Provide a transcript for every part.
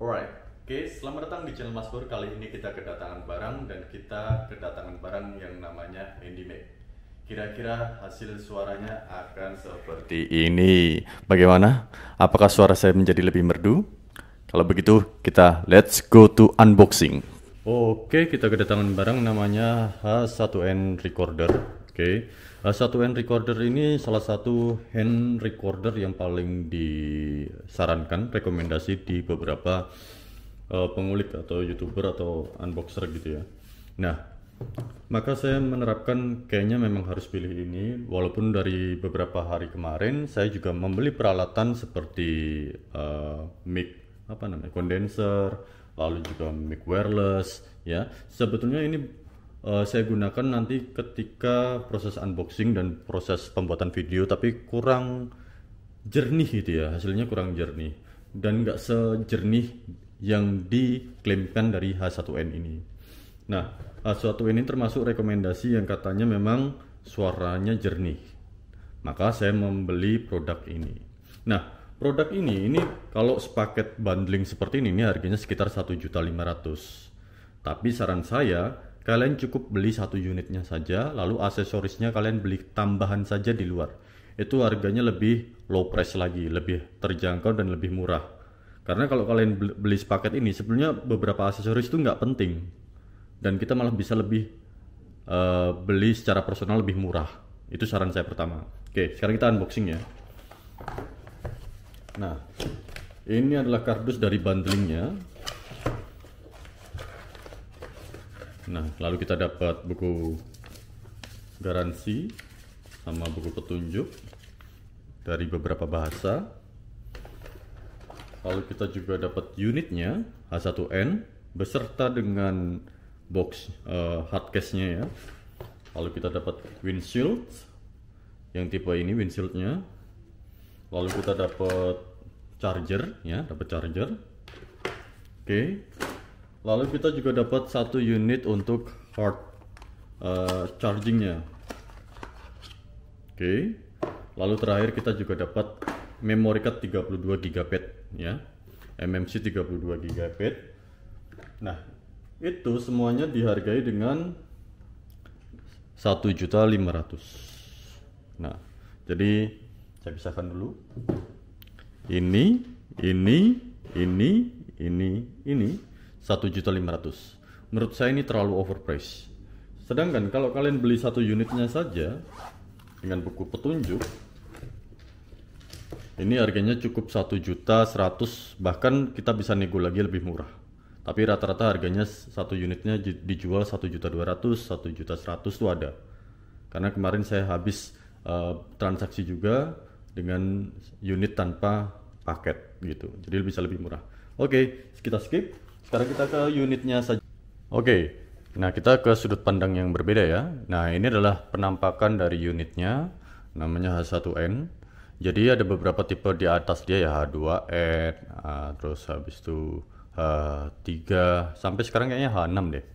Alright, oke, selamat datang di channel Mas Pur. Kali ini kita kedatangan barang dan kita kedatangan barang yang namanya Handymax. Kira-kira hasil suaranya akan seperti ini. Bagaimana? Apakah suara saya menjadi lebih merdu? Kalau begitu, kita let's go to unboxing. Oke, kita kedatangan barang namanya H1N Recorder. Oke, H1N Recorder ini salah satu hand recorder yang paling disarankan, rekomendasi di beberapa pengulik atau youtuber atau unboxer gitu ya. Nah, maka saya menerapkan kayaknya memang harus pilih ini. Walaupun dari beberapa hari kemarin saya juga membeli peralatan seperti mic condenser, lalu juga mic wireless ya. Sebetulnya ini saya gunakan nanti ketika proses unboxing dan proses pembuatan video, tapi kurang jernih gitu ya, hasilnya kurang jernih dan nggak sejernih yang diklaimkan dari H1N ini. Nah, H1N ini termasuk rekomendasi yang katanya memang suaranya jernih, maka saya membeli produk ini. Nah, produk ini kalau sepaket bundling seperti ini harganya sekitar 1.500.000. Tapi saran saya, kalian cukup beli satu unitnya saja, lalu aksesorisnya kalian beli tambahan saja di luar. Itu harganya lebih low price lagi, lebih terjangkau dan lebih murah. Karena kalau kalian beli sepaket ini, sebenarnya beberapa aksesoris itu nggak penting. Dan kita malah bisa lebih beli secara personal lebih murah. Itu saran saya pertama. Oke, sekarang kita unboxing ya. Nah, ini adalah kardus dari bundlingnya. Nah, lalu kita dapat buku garansi sama buku petunjuk dari beberapa bahasa. Lalu kita juga dapat unitnya H1N beserta dengan box hardcase-nya ya. Lalu kita dapat windshield yang tipe ini windshieldnya. Lalu kita dapat charger ya, dapat charger. Oke. Lalu kita juga dapat satu unit untuk hard chargingnya. Oke. Lalu terakhir kita juga dapat memory card 32 GB ya. MMC 32 GB. Nah, itu semuanya dihargai dengan 1.500.000. Nah, jadi saya pisahkan dulu. Ini 1.500.000. Menurut saya ini terlalu overpriced. Sedangkan kalau kalian beli satu unitnya saja dengan buku petunjuk, ini harganya cukup 1.100.000, bahkan kita bisa nego lagi lebih murah. Tapi rata-rata harganya satu unitnya dijual 1.200.000, 1.100.000 itu ada. Karena kemarin saya habis transaksi juga dengan unit tanpa paket gitu, jadi bisa lebih murah. Oke, kita skip. Sekarang kita ke unitnya saja. Oke, nah kita ke sudut pandang yang berbeda ya. Nah, ini adalah penampakan dari unitnya, namanya H1N. Jadi ada beberapa tipe di atas dia ya, H2N, terus habis itu H3, sampai sekarang kayaknya H6 deh.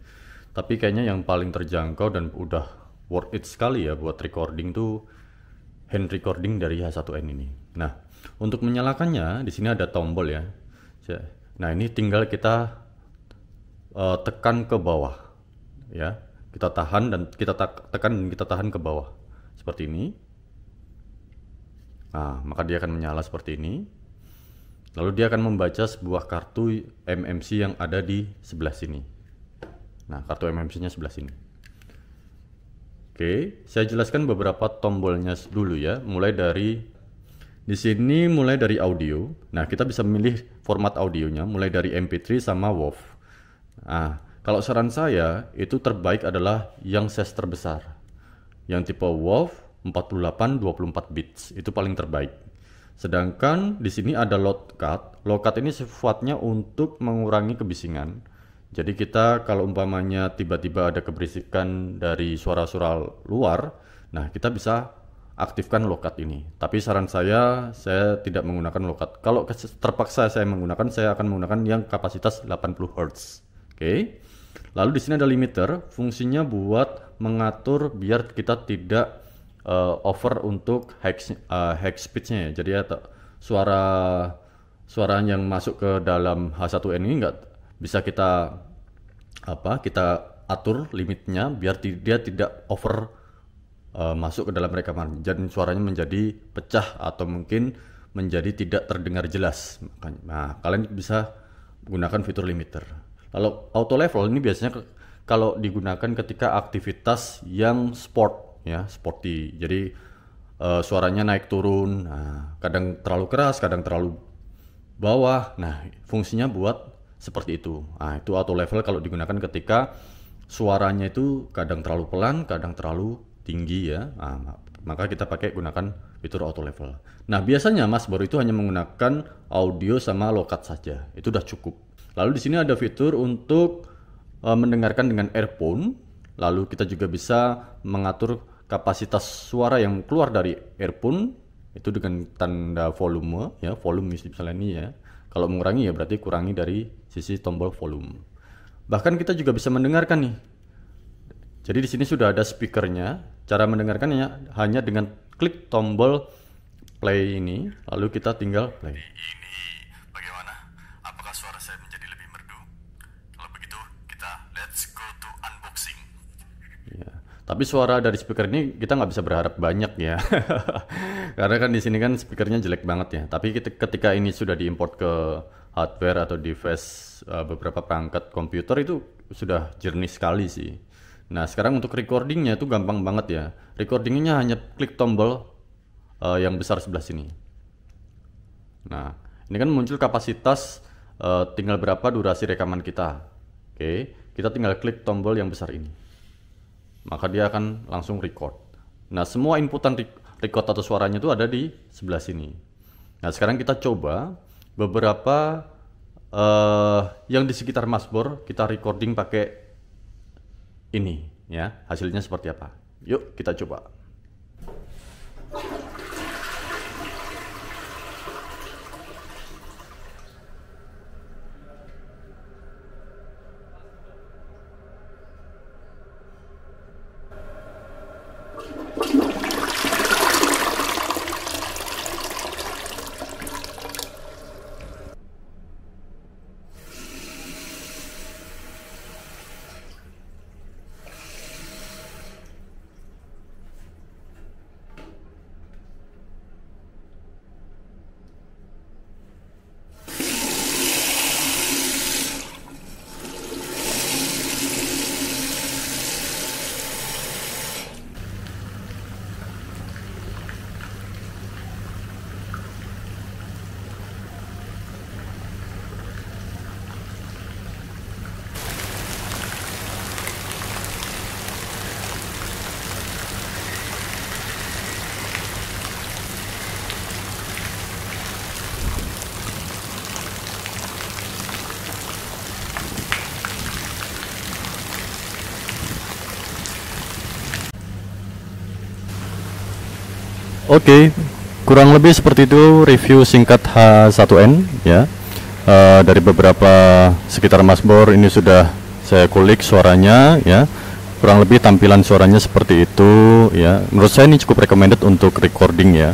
Tapi kayaknya yang paling terjangkau dan udah worth it sekali ya buat recording tuh hand recording dari H1N ini. Nah, untuk menyalakannya di sini ada tombol ya. Nah, ini tinggal kita tekan ke bawah ya. Kita tahan dan kita tekan dan kita tahan ke bawah seperti ini. Nah, maka dia akan menyala seperti ini. Lalu dia akan membaca sebuah kartu MMC yang ada di sebelah sini. Nah, kartu MMC-nya sebelah sini. Oke, saya jelaskan beberapa tombolnya dulu ya. Mulai dari di sini, mulai dari audio. Nah, kita bisa memilih format audionya, mulai dari MP3 sama WAV. Nah, kalau saran saya itu terbaik adalah yang size terbesar, yang tipe WAV 48-24 bits, itu paling terbaik. Sedangkan di sini ada low cut. Low cut ini sifatnya untuk mengurangi kebisingan. Jadi kita kalau umpamanya tiba-tiba ada keberisikan dari suara-suara luar, nah kita bisa aktifkan low cut ini. Tapi saran saya tidak menggunakan low cut. Kalau terpaksa saya menggunakan, saya akan menggunakan yang kapasitas 80 Hz. Oke. Lalu di sini ada limiter, fungsinya buat mengatur biar kita tidak over untuk high speed-nya ya. Jadi ya, suara suara yang masuk ke dalam H1N ini nggak bisa kita atur limitnya biar dia tidak over masuk ke dalam rekaman, dan suaranya menjadi pecah atau mungkin menjadi tidak terdengar jelas. Nah, kalian bisa gunakan fitur limiter. Lalu auto level ini biasanya kalau digunakan ketika aktivitas yang sport ya, sporty. Jadi suaranya naik turun, nah, kadang terlalu keras, kadang terlalu bawah. Nah, fungsinya buat seperti itu. Nah, itu auto level kalau digunakan ketika suaranya itu kadang terlalu pelan, kadang terlalu tinggi ya. Nah, maka kita gunakan fitur auto level. Nah, biasanya Mas Bor itu hanya menggunakan audio sama lokat saja. Itu udah cukup. Lalu di sini ada fitur untuk mendengarkan dengan earphone. Lalu kita juga bisa mengatur kapasitas suara yang keluar dari earphone itu dengan tanda volume ya, volume misalnya ini ya. Kalau mengurangi ya berarti kurangi dari sisi tombol volume. Bahkan kita juga bisa mendengarkan nih. Jadi di sini sudah ada speakernya. Cara mendengarkannya hanya dengan klik tombol play ini, lalu kita tinggal play. Ini bagaimana? Apakah suara saya menjadi lebih merdu? Kalau begitu kita let's go to unboxing. Ya, tapi suara dari speaker ini kita nggak bisa berharap banyak ya, karena kan di sini kan speakernya jelek banget ya. Tapi ketika ini sudah diimport ke hardware atau device beberapa perangkat komputer itu sudah jernih sekali sih. Nah, sekarang untuk recordingnya itu gampang banget ya. Recordingnya hanya klik tombol yang besar sebelah sini. Nah, ini kan muncul kapasitas tinggal berapa durasi rekaman kita. Oke, kita tinggal klik tombol yang besar ini. Maka dia akan langsung record. Nah, semua inputan record atau suaranya itu ada di sebelah sini. Nah, sekarang kita coba beberapa yang di sekitar Mas Bor kita recording pakai ini ya, hasilnya seperti apa. Yuk kita coba. Oke, kurang lebih seperti itu review singkat H1N ya. Dari beberapa sekitar Mas Bor ini sudah saya kulik suaranya ya. Kurang lebih tampilan suaranya seperti itu ya. Menurut saya ini cukup recommended untuk recording ya.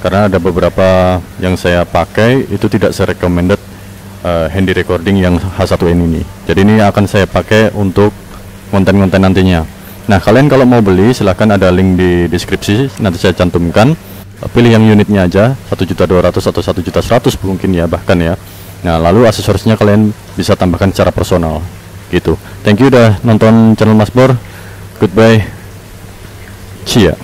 Karena ada beberapa yang saya pakai itu tidak saya recommended handy recording yang H1N ini. Jadi ini akan saya pakai untuk konten-konten nantinya. Nah, kalian kalau mau beli silahkan ada link di deskripsi, nanti saya cantumkan. Pilih yang unitnya aja 1.200.000 atau 1.100.000 mungkin ya, bahkan ya. Nah, lalu aksesorisnya kalian bisa tambahkan secara personal gitu. Thank you udah nonton channel Mas Bor. Goodbye. Cia.